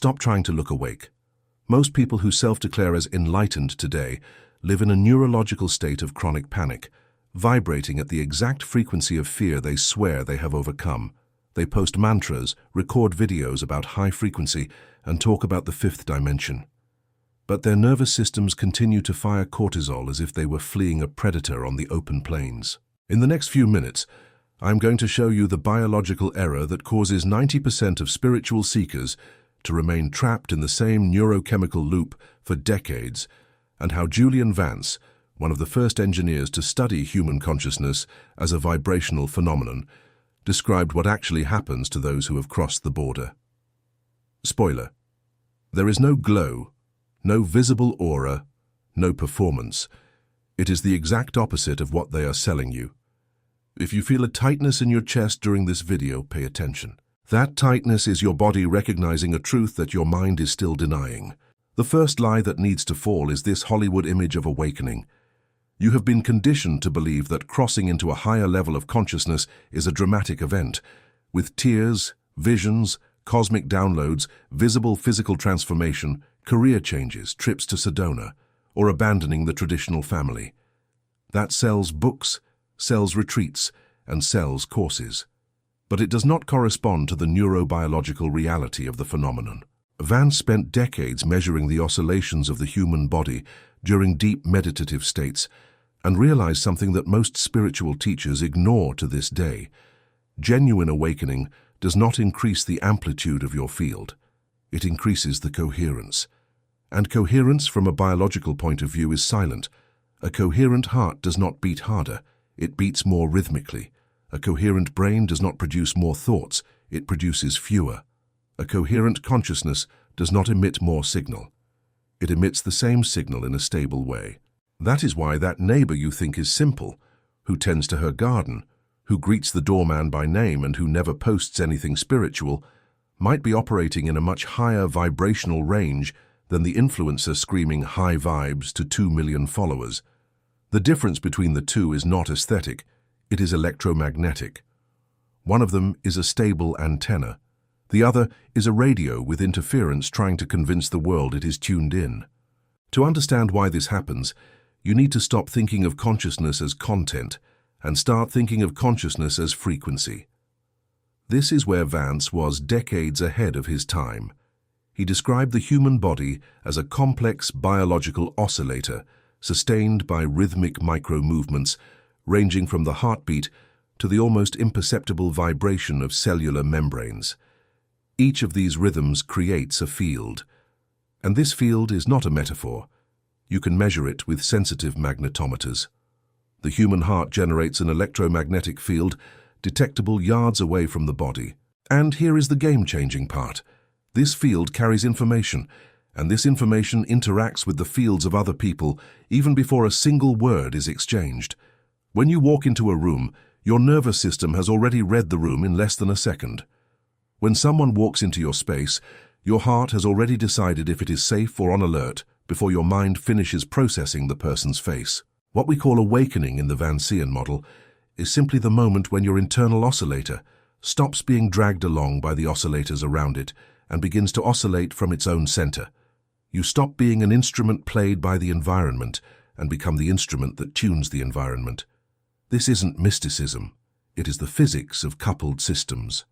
Stop trying to look awake. Most people who self-declare as enlightened today live in a neurological state of chronic panic, vibrating at the exact frequency of fear they swear they have overcome. They post mantras, record videos about high frequency, and talk about the fifth dimension. But their nervous systems continue to fire cortisol as if they were fleeing a predator on the open plains. In the next few minutes, I'm going to show you the biological error that causes 90% of spiritual seekers to remain trapped in the same neurochemical loop for decades, and how Julian Vance, one of the first engineers to study human consciousness as a vibrational phenomenon, described what actually happens to those who have crossed the border. Spoiler: there is no glow, no visible aura, no performance. It is the exact opposite of what they are selling you. If you feel a tightness in your chest during this video, pay attention. That tightness is your body recognizing a truth that your mind is still denying. The first lie that needs to fall is this Hollywood image of awakening. You have been conditioned to believe that crossing into a higher level of consciousness is a dramatic event, with tears, visions, cosmic downloads, visible physical transformation, career changes, trips to Sedona, or abandoning the traditional family. That sells books, sells retreats, and sells courses. But it does not correspond to the neurobiological reality of the phenomenon. Vance spent decades measuring the oscillations of the human body during deep meditative states, and realized something that most spiritual teachers ignore to this day. Genuine awakening does not increase the amplitude of your field. It increases the coherence. And coherence from a biological point of view is silent. A coherent heart does not beat harder, it beats more rhythmically. A coherent brain does not produce more thoughts, it produces fewer. A coherent consciousness does not emit more signal. It emits the same signal in a stable way. That is why that neighbor you think is simple, who tends to her garden, who greets the doorman by name and who never posts anything spiritual, might be operating in a much higher vibrational range than the influencer screaming high vibes to 2 million followers. The difference between the two is not aesthetic, it is electromagnetic. One of them is a stable antenna. The other is a radio with interference trying to convince the world it is tuned in. To understand why this happens, you need to stop thinking of consciousness as content and start thinking of consciousness as frequency. This is where Vance was decades ahead of his time. He described the human body as a complex biological oscillator sustained by rhythmic micro-movements ranging from the heartbeat to the almost imperceptible vibration of cellular membranes. Each of these rhythms creates a field. And this field is not a metaphor. You can measure it with sensitive magnetometers. The human heart generates an electromagnetic field detectable yards away from the body. And here is the game-changing part. This field carries information, and this information interacts with the fields of other people even before a single word is exchanged. When you walk into a room, your nervous system has already read the room in less than a second. When someone walks into your space, your heart has already decided if it is safe or on alert before your mind finishes processing the person's face. What we call awakening in the Vancian model is simply the moment when your internal oscillator stops being dragged along by the oscillators around it and begins to oscillate from its own center. You stop being an instrument played by the environment and become the instrument that tunes the environment. This isn't mysticism. It is the physics of coupled systems.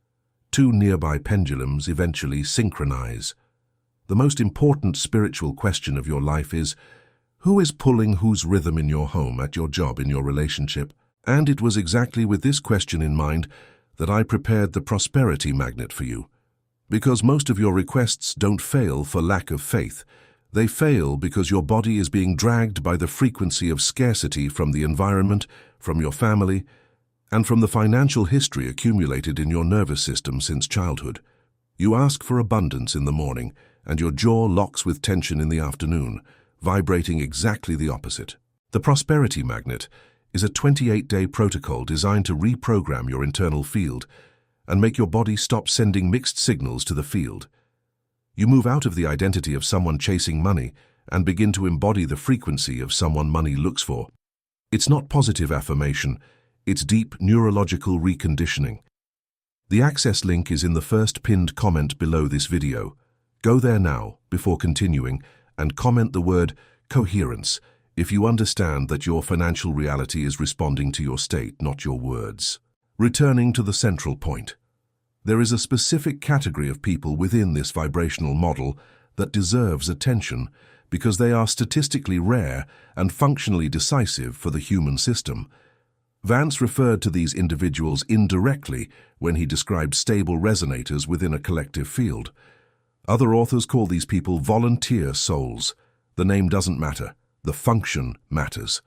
Two nearby pendulums eventually synchronize. The most important spiritual question of your life is, who is pulling whose rhythm in your home, at your job, in your relationship? And it was exactly with this question in mind that I prepared the prosperity magnet for you. Because most of your requests don't fail for lack of faith. They fail because your body is being dragged by the frequency of scarcity from the environment, from your family, and from the financial history accumulated in your nervous system since childhood. You ask for abundance in the morning, and your jaw locks with tension in the afternoon, vibrating exactly the opposite. The prosperity magnet is a 28-day protocol designed to reprogram your internal field and make your body stop sending mixed signals to the field. You move out of the identity of someone chasing money and begin to embody the frequency of someone money looks for. It's not positive affirmation, it's deep neurological reconditioning. The access link is in the first pinned comment below this video. Go there now, before continuing, and comment the word coherence if you understand that your financial reality is responding to your state, not your words. Returning to the central point. There is a specific category of people within this vibrational model that deserves attention because they are statistically rare and functionally decisive for the human system. Vance referred to these individuals indirectly when he described stable resonators within a collective field. Other authors call these people volunteer souls. The name doesn't matter. The function matters.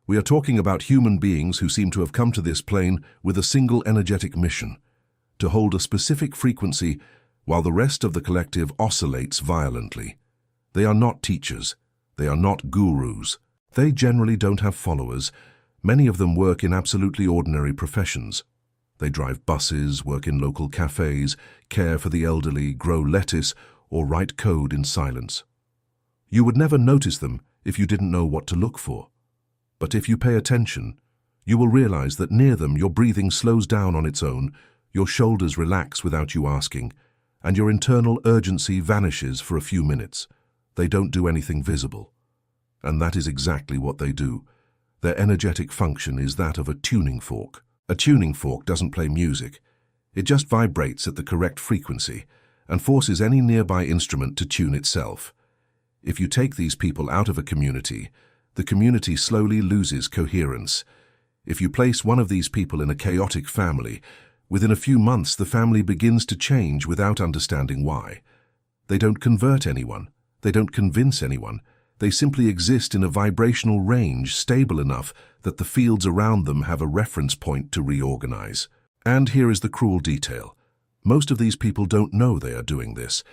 We are talking about human beings who seem to have come to this plane with a single energetic mission: to hold a specific frequency while the rest of the collective oscillates violently. They are not teachers. They are not gurus. They generally don't have followers. Many of them work in absolutely ordinary professions. They drive buses, work in local cafes, care for the elderly, grow lettuce, or write code in silence. You would never notice them if you didn't know what to look for. But if you pay attention, you will realize that near them your breathing slows down on its own, your shoulders relax without you asking, and your internal urgency vanishes for a few minutes. They don't do anything visible. And that is exactly what they do. Their energetic function is that of a tuning fork. A tuning fork doesn't play music. It just vibrates at the correct frequency and forces any nearby instrument to tune itself. If you take these people out of a community, the community slowly loses coherence. If you place one of these people in a chaotic family, within a few months the family begins to change without understanding why. They don't convert anyone. They don't convince anyone. They simply exist in a vibrational range stable enough that the fields around them have a reference point to reorganize. And here is the cruel detail. Most of these people don't know they are doing this.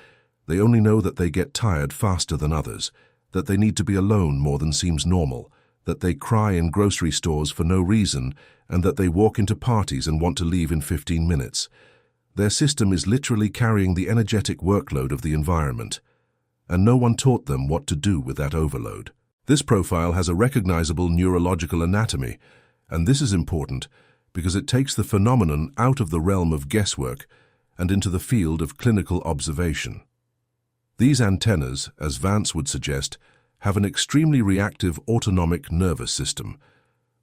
They only know that they get tired faster than others, that they need to be alone more than seems normal, that they cry in grocery stores for no reason, and that they walk into parties and want to leave in 15 minutes. Their system is literally carrying the energetic workload of the environment, and no one taught them what to do with that overload. This profile has a recognizable neurological anatomy, and this is important because it takes the phenomenon out of the realm of guesswork and into the field of clinical observation. These antennas, as Vance would suggest, have an extremely reactive autonomic nervous system.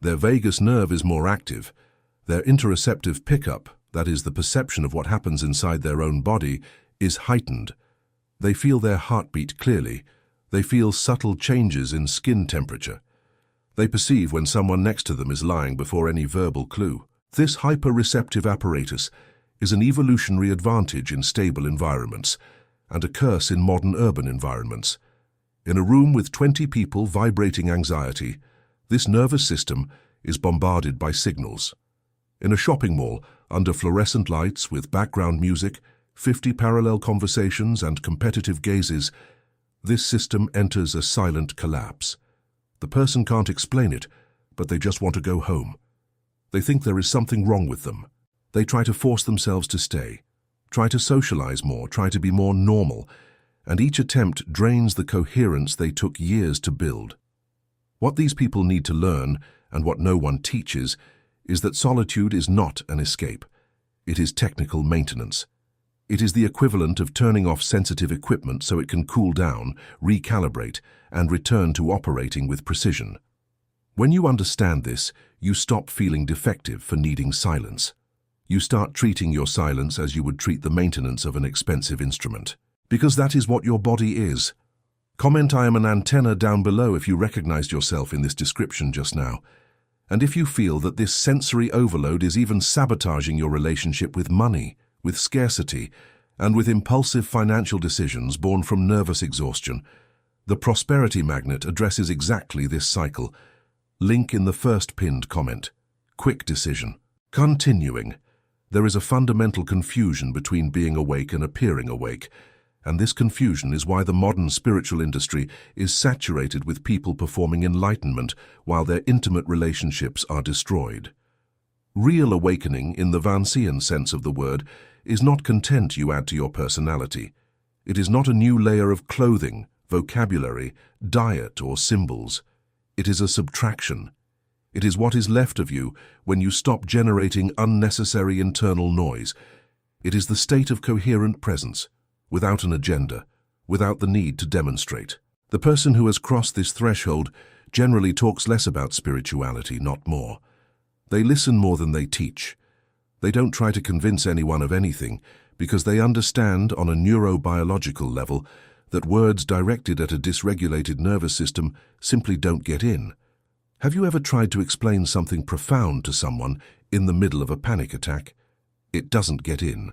Their vagus nerve is more active. Their interoceptive pickup, that is the perception of what happens inside their own body, is heightened. They feel their heartbeat clearly. They feel subtle changes in skin temperature. They perceive when someone next to them is lying before any verbal clue. This hyper-receptive apparatus is an evolutionary advantage in stable environments and a curse in modern urban environments. In a room with 20 people vibrating anxiety, this nervous system is bombarded by signals. In a shopping mall, under fluorescent lights with background music, 50 parallel conversations and competitive gazes, this system enters a silent collapse. The person can't explain it, but they just want to go home. They think there is something wrong with them. They try to force themselves to stay, try to socialize more, try to be more normal, and each attempt drains the coherence they took years to build. What these people need to learn, and what no one teaches, is that solitude is not an escape. It is technical maintenance. It is the equivalent of turning off sensitive equipment so it can cool down, recalibrate, and return to operating with precision. When you understand this, you stop feeling defective for needing silence. You start treating your silence as you would treat the maintenance of an expensive instrument. Because that is what your body is. Comment "I am an antenna" down below if you recognized yourself in this description just now. And if you feel that this sensory overload is even sabotaging your relationship with money, with scarcity, and with impulsive financial decisions born from nervous exhaustion, the Prosperity Magnet addresses exactly this cycle. Link in the first pinned comment. Quick decision. Continuing. There is a fundamental confusion between being awake and appearing awake, and this confusion is why the modern spiritual industry is saturated with people performing enlightenment while their intimate relationships are destroyed. Real awakening, in the Vancian sense of the word, is not content you add to your personality. It is not a new layer of clothing, vocabulary, diet, or symbols. It is a subtraction. It is what is left of you when you stop generating unnecessary internal noise. It is the state of coherent presence, without an agenda, without the need to demonstrate. The person who has crossed this threshold generally talks less about spirituality, not more. They listen more than they teach. They don't try to convince anyone of anything because they understand on a neurobiological level that words directed at a dysregulated nervous system simply don't get in. Have you ever tried to explain something profound to someone in the middle of a panic attack? It doesn't get in.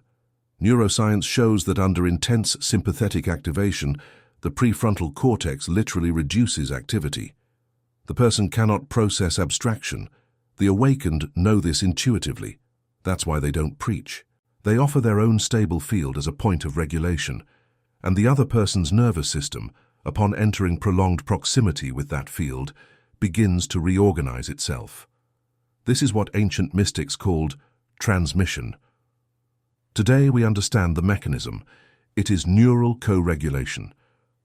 Neuroscience shows that under intense sympathetic activation, the prefrontal cortex literally reduces activity. The person cannot process abstraction. The awakened know this intuitively. That's why they don't preach. They offer their own stable field as a point of regulation, and the other person's nervous system, upon entering prolonged proximity with that field, begins to reorganize itself. This is what ancient mystics called transmission. Today we understand the mechanism. It is neural co-regulation.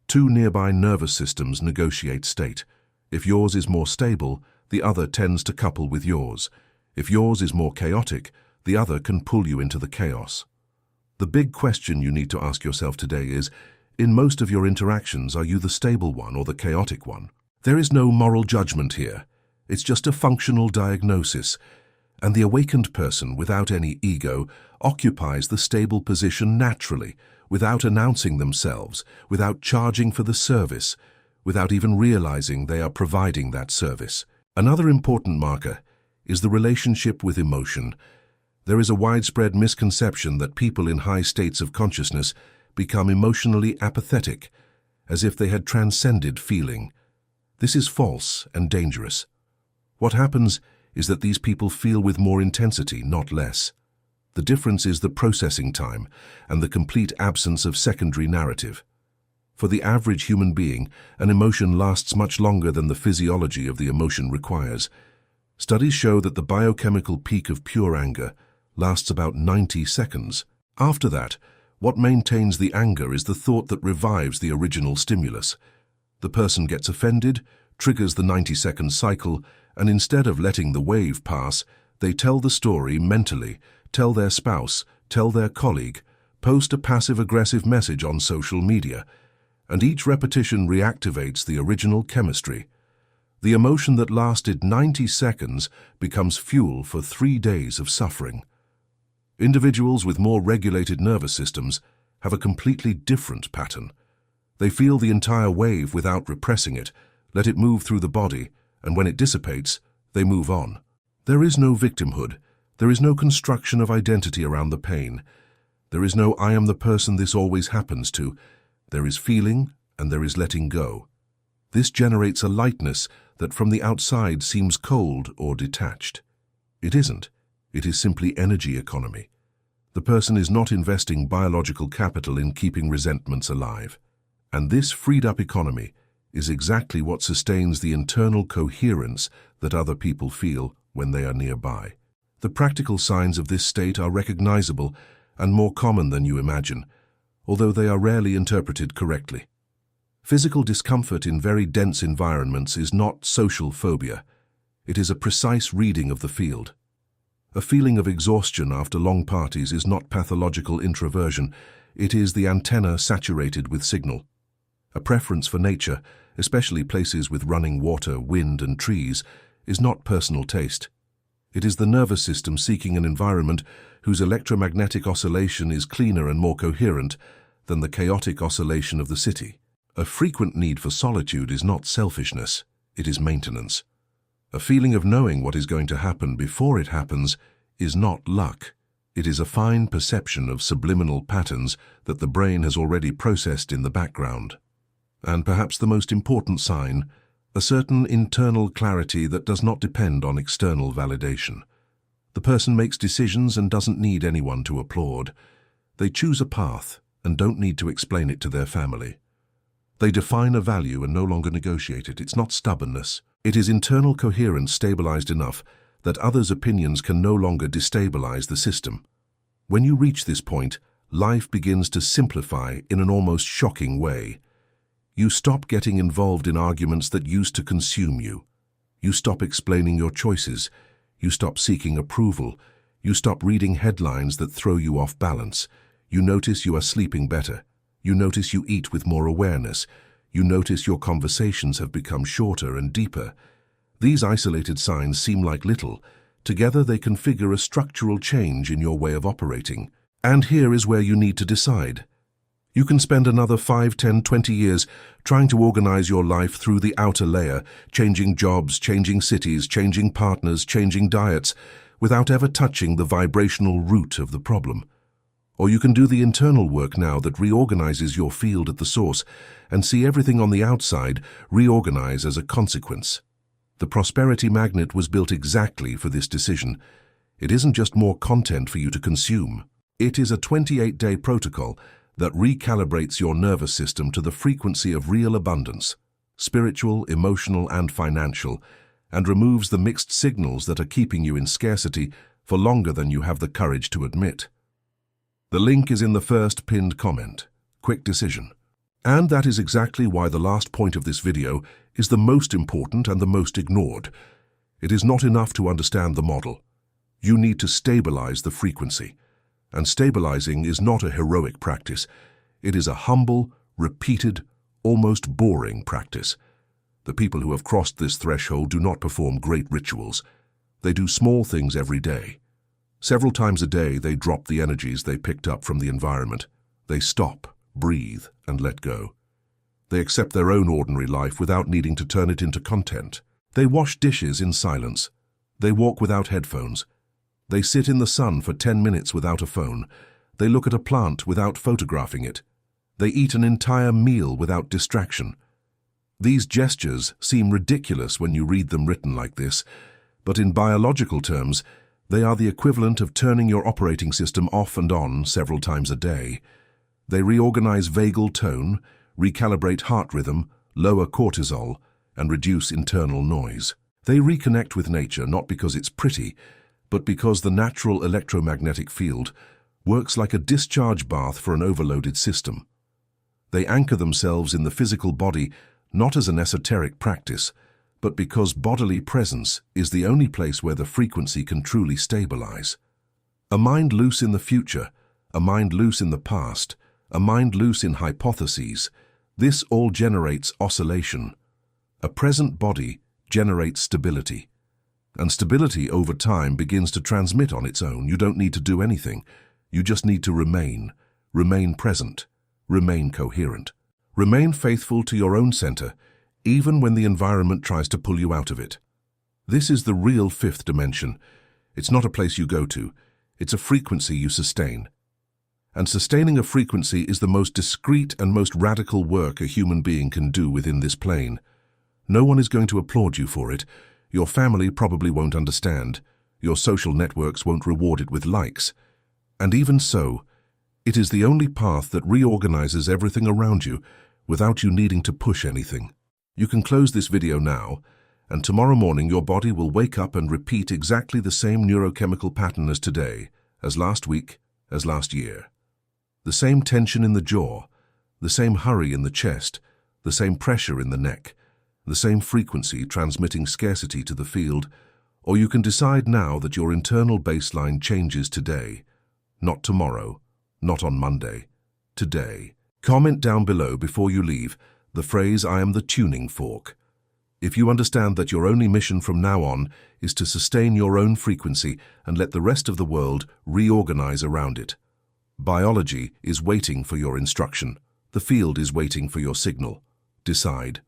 Two nearby nervous systems negotiate state. If yours is more stable, the other tends to couple with yours. If yours is more chaotic, the other can pull you into the chaos. The big question you need to ask yourself today is, in most of your interactions, are you the stable one or the chaotic one? There is no moral judgment here. It's just a functional diagnosis, and the awakened person, without any ego, occupies the stable position naturally, without announcing themselves, without charging for the service, without even realizing they are providing that service. Another important marker is the relationship with emotion. There is a widespread misconception that people in high states of consciousness become emotionally apathetic, as if they had transcended feeling. This is false and dangerous. What happens is that these people feel with more intensity, not less. The difference is the processing time and the complete absence of secondary narrative. For the average human being, an emotion lasts much longer than the physiology of the emotion requires. Studies show that the biochemical peak of pure anger lasts about 90 seconds. After that, what maintains the anger is the thought that revives the original stimulus. The person gets offended, triggers the 90-second cycle, and instead of letting the wave pass, they tell the story mentally, tell their spouse, tell their colleague, post a passive-aggressive message on social media, and each repetition reactivates the original chemistry. The emotion that lasted 90 seconds becomes fuel for 3 days of suffering. Individuals with more regulated nervous systems have a completely different pattern. They feel the entire wave without repressing it, let it move through the body, and when it dissipates, they move on. There is no victimhood. There is no construction of identity around the pain. There is no "I am the person this always happens to." There is feeling, and there is letting go. This generates a lightness that from the outside seems cold or detached. It isn't. It is simply energy economy. The person is not investing biological capital in keeping resentments alive. And this freed-up economy is exactly what sustains the internal coherence that other people feel when they are nearby. The practical signs of this state are recognizable and more common than you imagine, although they are rarely interpreted correctly. Physical discomfort in very dense environments is not social phobia. It is a precise reading of the field. A feeling of exhaustion after long parties is not pathological introversion. It is the antenna saturated with signal. A preference for nature, especially places with running water, wind, and trees, is not personal taste. It is the nervous system seeking an environment whose electromagnetic oscillation is cleaner and more coherent than the chaotic oscillation of the city. A frequent need for solitude is not selfishness, it is maintenance. A feeling of knowing what is going to happen before it happens is not luck. It is a fine perception of subliminal patterns that the brain has already processed in the background. And perhaps the most important sign, a certain internal clarity that does not depend on external validation. The person makes decisions and doesn't need anyone to applaud. They choose a path and don't need to explain it to their family. They define a value and no longer negotiate it. It's not stubbornness. It is internal coherence stabilized enough that others' opinions can no longer destabilize the system. When you reach this point, life begins to simplify in an almost shocking way. You stop getting involved in arguments that used to consume you. You stop explaining your choices. You stop seeking approval. You stop reading headlines that throw you off balance. You notice you are sleeping better. You notice you eat with more awareness. You notice your conversations have become shorter and deeper. These isolated signs seem like little. Together they configure a structural change in your way of operating. And here is where you need to decide. You can spend another 5, 10, 20 years trying to organize your life through the outer layer, changing jobs, changing cities, changing partners, changing diets, without ever touching the vibrational root of the problem. Or you can do the internal work now that reorganizes your field at the source and see everything on the outside reorganize as a consequence. The prosperity magnet was built exactly for this decision. It isn't just more content for you to consume. It is a 28-day protocol that recalibrates your nervous system to the frequency of real abundance, spiritual, emotional, and financial, and removes the mixed signals that are keeping you in scarcity for longer than you have the courage to admit. The link is in the first pinned comment. Quick decision. And that is exactly why the last point of this video is the most important and the most ignored. It is not enough to understand the model. You need to stabilize the frequency. And stabilizing is not a heroic practice. It is a humble, repeated, almost boring practice. The people who have crossed this threshold do not perform great rituals. They do small things every day. Several times a day, they drop the energies they picked up from the environment. They stop, breathe, and let go. They accept their own ordinary life without needing to turn it into content. They wash dishes in silence. They walk without headphones. They sit in the sun for 10 minutes without a phone. They look at a plant without photographing it. They eat an entire meal without distraction. These gestures seem ridiculous when you read them written like this, but in biological terms, they are the equivalent of turning your operating system off and on several times a day. They reorganize vagal tone, recalibrate heart rhythm, lower cortisol, and reduce internal noise. They reconnect with nature not because it's pretty, but because the natural electromagnetic field works like a discharge bath for an overloaded system. They anchor themselves in the physical body not as an esoteric practice, but because bodily presence is the only place where the frequency can truly stabilize. A mind loose in the future, a mind loose in the past, a mind loose in hypotheses, this all generates oscillation. A present body generates stability. And stability over time begins to transmit on its own. You don't need to do anything. You just need to remain present, remain coherent. Remain faithful to your own center, even when the environment tries to pull you out of it. This is the real fifth dimension. It's not a place you go to. It's a frequency you sustain. And sustaining a frequency is the most discreet and most radical work a human being can do within this plane. No one is going to applaud you for it. Your family probably won't understand. Your social networks won't reward it with likes. And even so, it is the only path that reorganizes everything around you without you needing to push anything. You can close this video now, and tomorrow morning your body will wake up and repeat exactly the same neurochemical pattern as today, as last week, as last year. The same tension in the jaw, the same hurry in the chest, the same pressure in the neck, the same frequency transmitting scarcity to the field, or you can decide now that your internal baseline changes today, not tomorrow, not on Monday, today. Comment down below before you leave the phrase, "I am the tuning fork." If you understand that your only mission from now on is to sustain your own frequency and let the rest of the world reorganize around it. Biology is waiting for your instruction. The field is waiting for your signal. Decide.